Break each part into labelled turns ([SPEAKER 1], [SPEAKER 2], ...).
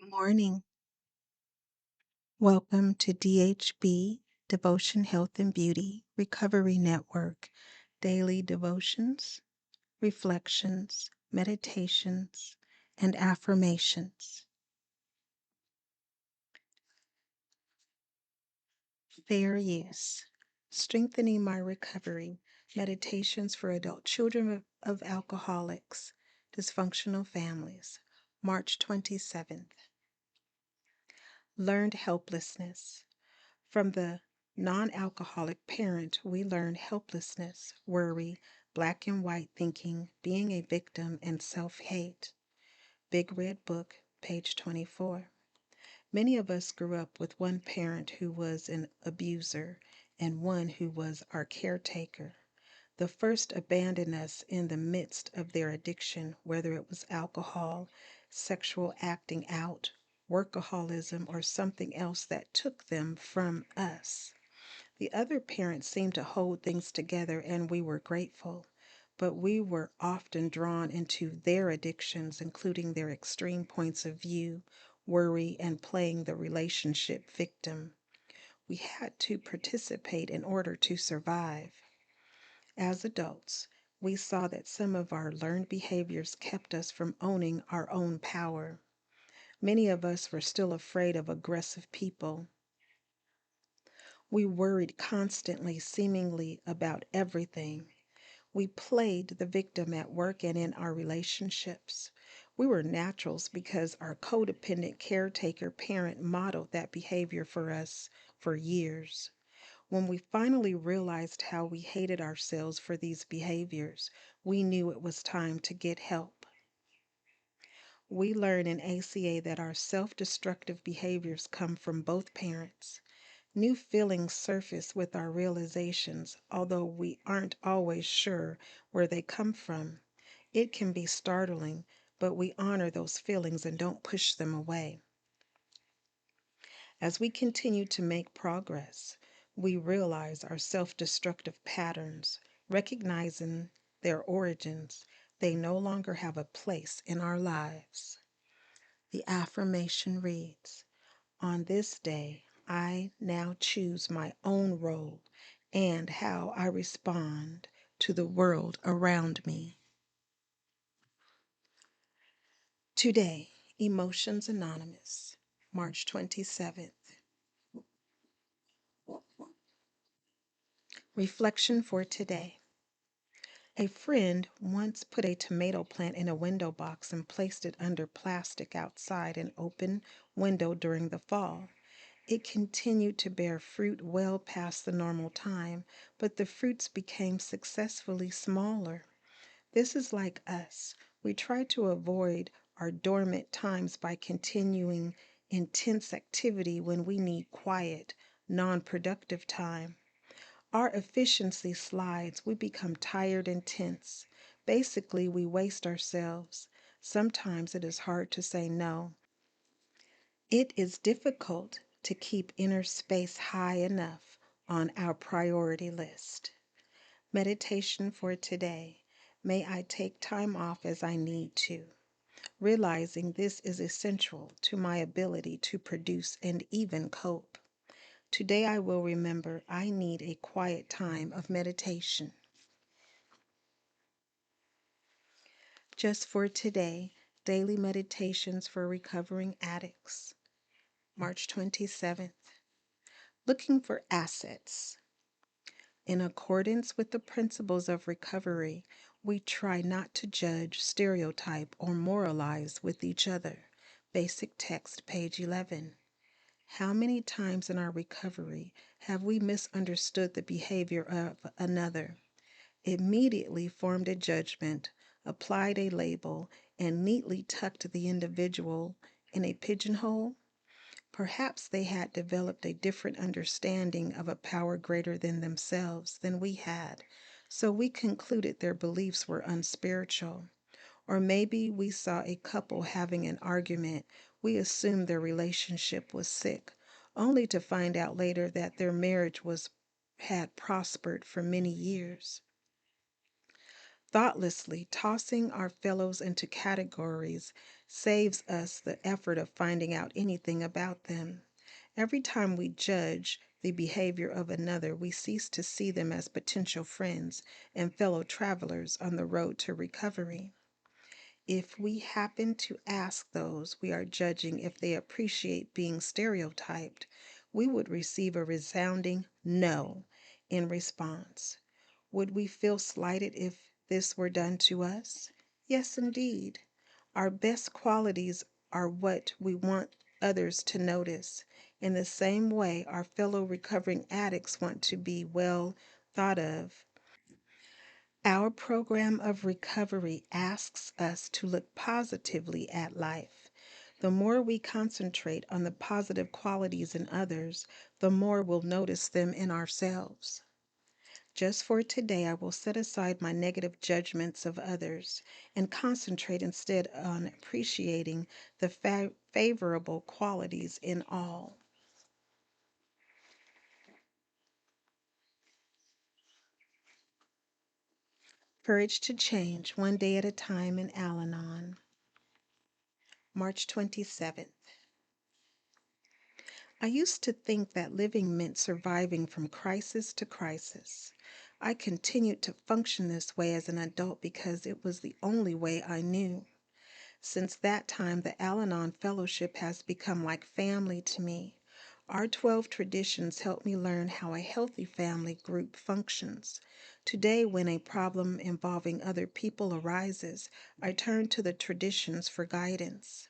[SPEAKER 1] Morning. Welcome to DHB, Devotion, Health, and Beauty Recovery Network, daily devotions, reflections, meditations, and affirmations. Fair use. Strengthening my recovery. Meditations for adult children of alcoholics, dysfunctional families. March 27th. Learned helplessness. From the non alcoholic parent, we learn helplessness, worry, black and white thinking, being a victim, and self hate. Big Red Book, page 24. Many of us grew up with one parent who was an abuser and one who was our caretaker. The first abandoned us in the midst of their addiction, whether it was alcohol, sexual acting out, workaholism, or something else that took them from us. The other parent seemed to hold things together, and we were grateful. But we were often drawn into their addictions, including their extreme points of view, worry, and playing the relationship victim. We had to participate in order to survive. As adults, we saw that some of our learned behaviors kept us from owning our own power. Many of us were still afraid of aggressive people. We worried constantly, seemingly about everything. We played the victim at work and in our relationships. We were naturals because our codependent caretaker parent modeled that behavior for us for years. When we finally realized how we hated ourselves for these behaviors, we knew it was time to get help. We learn in ACA that our self destructive behaviors come from both parents. New feelings surface with our realizations, although we aren't always sure where they come from. It can be startling, but we honor those feelings and don't push them away. As we continue to make progress, we realize our self destructive patterns, recognizing their origins. They no longer have a place in our lives. The affirmation reads, on this day, I now choose my own role and how I respond to the world around me. Today, Emotions Anonymous, March 27th. Reflection for today. A friend once put a tomato plant in a window box and placed it under plastic outside an open window during the fall. It continued to bear fruit well past the normal time, but the fruits became successfully smaller. This is like us. We try to avoid our dormant times by continuing intense activity when we need quiet, non productive time. Our efficiency slides. We become tired and tense. Basically, we waste ourselves. Sometimes it is hard to say no. It is difficult to keep inner space high enough on our priority list. Meditation for today. May I take time off as I need to, realizing this is essential to my ability to produce and even cope. Today I will remember I need a quiet time of meditation. Just for today, daily meditations for recovering addicts. March 27th. Looking for assets. In accordance with the principles of recovery, we try not to judge, stereotype, or moralize with each other. Basic text, page 11. How many times in our recovery have we misunderstood the behavior of another, immediately formed a judgment, applied a label, and neatly tucked the individual in a pigeonhole? Perhaps they had developed a different understanding of a power greater than themselves than we had, so we concluded their beliefs were unspiritual. Or maybe we saw a couple having an argument. We assumed their relationship was sick, only to find out later that their marriage had prospered for many years. Thoughtlessly tossing our fellows into categories saves us the effort of finding out anything about them. Every time we judge the behavior of another, we cease to see them as potential friends and fellow travelers on the road to recovery. If we happen to ask those we are judging if they appreciate being stereotyped, we would receive a resounding no in response. Would we feel slighted if this were done to us? Yes, indeed. Our best qualities are what we want others to notice. In the same way, our fellow recovering addicts want to be well thought of. Our program of recovery asks us to look positively at life. The more we concentrate on the positive qualities in others, the more we'll notice them in ourselves. Just for today, I will set aside my negative judgments of others and concentrate instead on appreciating the favorable qualities in all. Courage to Change, One Day at a Time in Al Anon, March 27th. I used to think that living meant surviving from crisis to crisis. I continued to function this way as an adult because it was the only way I knew. Since that time, the Al Anon Fellowship has become like family to me. Our 12 traditions help me learn how a healthy family group functions. Today, when a problem involving other people arises, I turn to the traditions for guidance.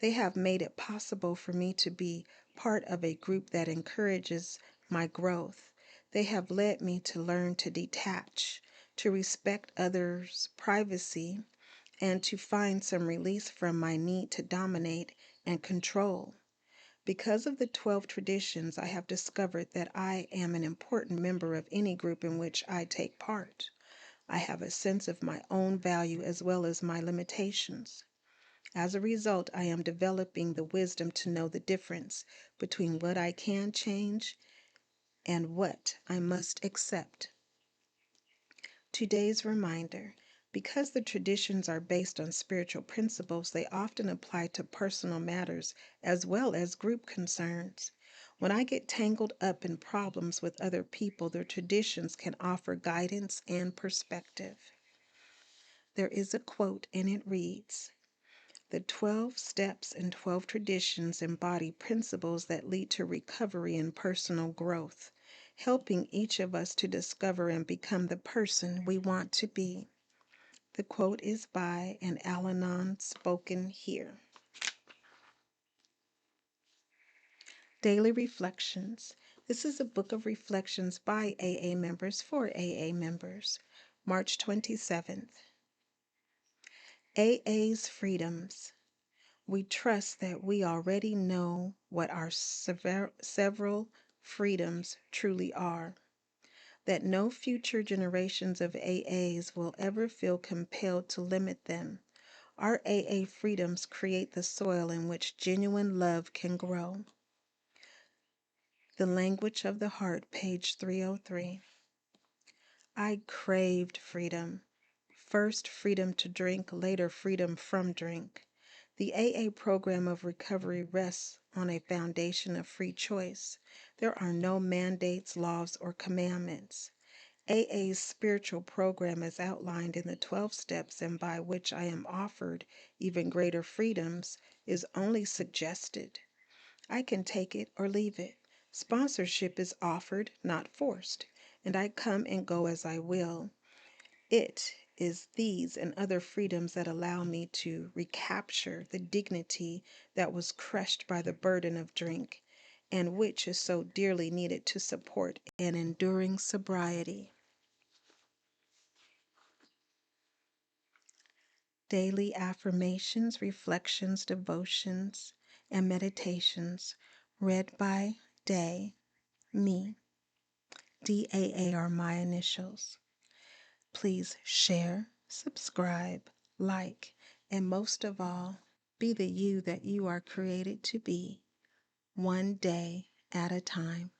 [SPEAKER 1] They have made it possible for me to be part of a group that encourages my growth. They have led me to learn to detach, to respect others' privacy, and to find some release from my need to dominate and control. Because of the 12 traditions, I have discovered that I am an important member of any group in which I take part. I have a sense of my own value as well as my limitations. As a result, I am developing the wisdom to know the difference between what I can change and what I must accept. Today's reminder: because the traditions are based on spiritual principles, they often apply to personal matters as well as group concerns. When I get tangled up in problems with other people, the traditions can offer guidance and perspective. There is a quote, and it reads: the 12 steps and 12 traditions embody principles that lead to recovery and personal growth, helping each of us to discover and become the person we want to be. The quote is by an Al Anon, spoken here. Daily Reflections. This is a book of reflections by AA members for AA members. March 27th. AA's Freedoms. We trust that we already know what our several freedoms truly are, that no future generations of AAs will ever feel compelled to limit them. Our AA freedoms create the soil in which genuine love can grow. The Language of the Heart, page 303. I craved freedom. First, freedom to drink, later, freedom from drink. The AA program of recovery rests on a foundation of free choice. There are no mandates, laws, or commandments. AA's spiritual program is outlined in the 12 steps, and by which I am offered even greater freedoms is only suggested. I can take it or leave it. Sponsorship is offered, not forced, and I come and go as I will. It is these and other freedoms that allow me to recapture the dignity that was crushed by the burden of drink, and which is so dearly needed to support an enduring sobriety. Daily affirmations, reflections, devotions, and meditations read by Day, me. DAA are my initials. Please share, subscribe, like, and most of all, be the you that you are created to be, one day at a time.